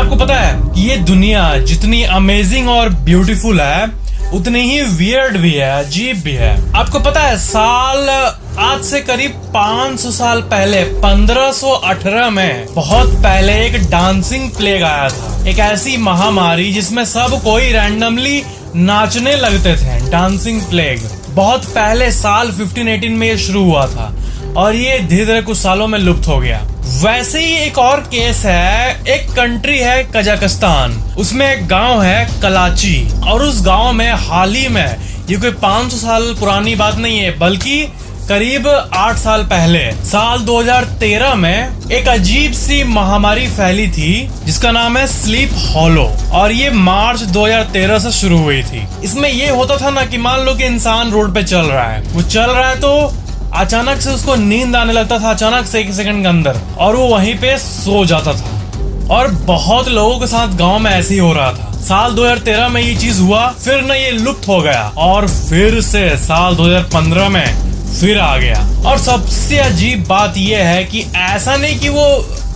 आपको पता है कि ये दुनिया जितनी अमेजिंग और ब्यूटीफुल है उतनी ही वियर्ड भी है, अजीब भी है। आपको पता है साल आज से करीब 500 साल पहले 1518 में बहुत पहले एक डांसिंग प्लेग आया था। एक ऐसी महामारी जिसमें सब कोई रैंडमली नाचने लगते थे। डांसिंग प्लेग बहुत पहले साल 1518 में ये शुरू हुआ था और ये धीरे धीरे कुछ सालों में लुप्त हो गया। वैसे ही एक और केस है, एक कंट्री है कजाकिस्तान, उसमें एक गांव है कलाची और उस गांव में हाल ही में, ये कोई 500 साल पुरानी बात नहीं है बल्कि करीब 8 साल पहले साल 2013 में एक अजीब सी महामारी फैली थी जिसका नाम है स्लीप हॉलो और ये मार्च 2013 से शुरू हुई थी। इसमें ये होता था ना कि मान लो कि इंसान रोड पे चल रहा है, वो चल रहा है तो अचानक से उसको नींद आने लगता था, अचानक से 1 सेकंड के अंदर, और वो वहीं पे सो जाता था। और बहुत लोगों के साथ गांव में ऐसे ही हो रहा था। साल 2013 में ये चीज हुआ, फिर ना ये लुप्त हो गया और फिर से साल 2015 में फिर आ गया। और सबसे अजीब बात यह है कि ऐसा नहीं कि वो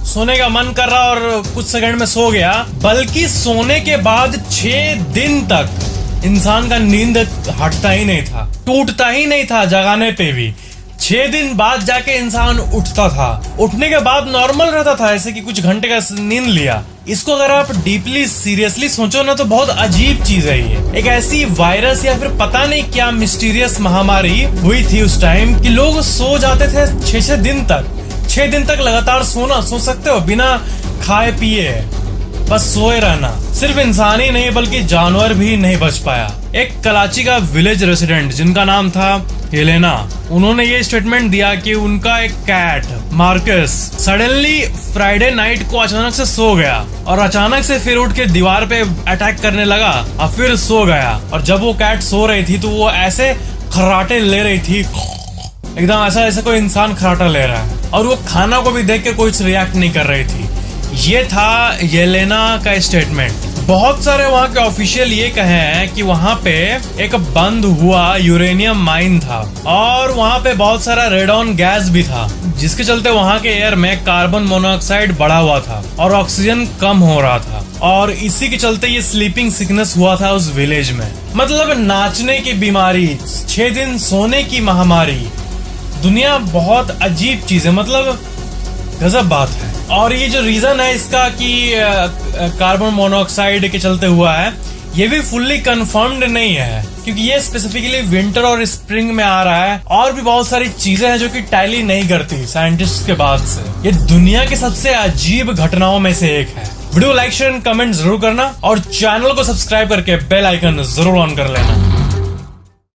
सोने का मन कर रहा और कुछ सेकंड में सो गया, बल्कि सोने के बाद 6 दिन तक इंसान का नींद हटता ही नहीं था, टूटता ही नहीं था जगाने पे भी। 6 दिन बाद जाके इंसान उठता था। उठने के बाद नॉर्मल रहता था, ऐसे कि कुछ घंटे का नींद लिया। इसको अगर आप डीपली सीरियसली सोचो ना तो बहुत अजीब चीज है ये। एक ऐसी वायरस या फिर पता नहीं क्या मिस्टीरियस महामारी हुई थी उस टाइम कि लोग सो जाते थे 6 दिन तक। 6 दिन तक लगातार सोना, सो सकते हो बिना खाए पिए, बस सोए रहना। सिर्फ इंसान ही नहीं बल्कि जानवर भी नहीं बच पाया। एक कराची का विलेज रेसिडेंट जिनका नाम था हेलेना, उन्होंने ये स्टेटमेंट दिया कि उनका एक cat Marcus suddenly Friday night को अचानक से सो गया और अचानक से फिर उठ के दीवार पे अटैक करने लगा और फिर सो गया। और जब वो कैट सो रही थी तो वो ऐसे खर्राटे ले रही थी, एकदम ऐसा जैसे कोई इंसान खर्राटा ले रहा है, और वो खाना को भी देख के कोई रिएक्ट नहीं कर रही थी। ये था येलेना का स्टेटमेंट। बहुत सारे वहाँ के ऑफिशियल ये कहे हैं कि वहाँ पे एक बंद हुआ यूरेनियम माइन था और वहाँ पे बहुत सारा रेडॉन गैस भी था, जिसके चलते वहाँ के एयर में कार्बन मोनोऑक्साइड बढ़ा हुआ था और ऑक्सीजन कम हो रहा था, और इसी के चलते ये स्लीपिंग सिकनेस हुआ था उस विलेज में। मतलब नाचने की बीमारी, 6 दिन सोने की महामारी, दुनिया बहुत अजीब चीज है, मतलब गजब बात है। और ये जो रीजन है इसका कि कार्बन मोनोऑक्साइड के चलते हुआ है, ये भी फुल्ली कंफर्म्ड नहीं है क्योंकि ये स्पेसिफिकली विंटर और स्प्रिंग में आ रहा है। और भी बहुत सारी चीजें हैं जो कि टैली नहीं करती साइंटिस्ट के बाद से। ये दुनिया की सबसे अजीब घटनाओं में से एक है। वीडियो लाइक शेयर कमेंट जरूर करना और चैनल को सब्सक्राइब करके बेल आइकन जरूर ऑन कर लेना।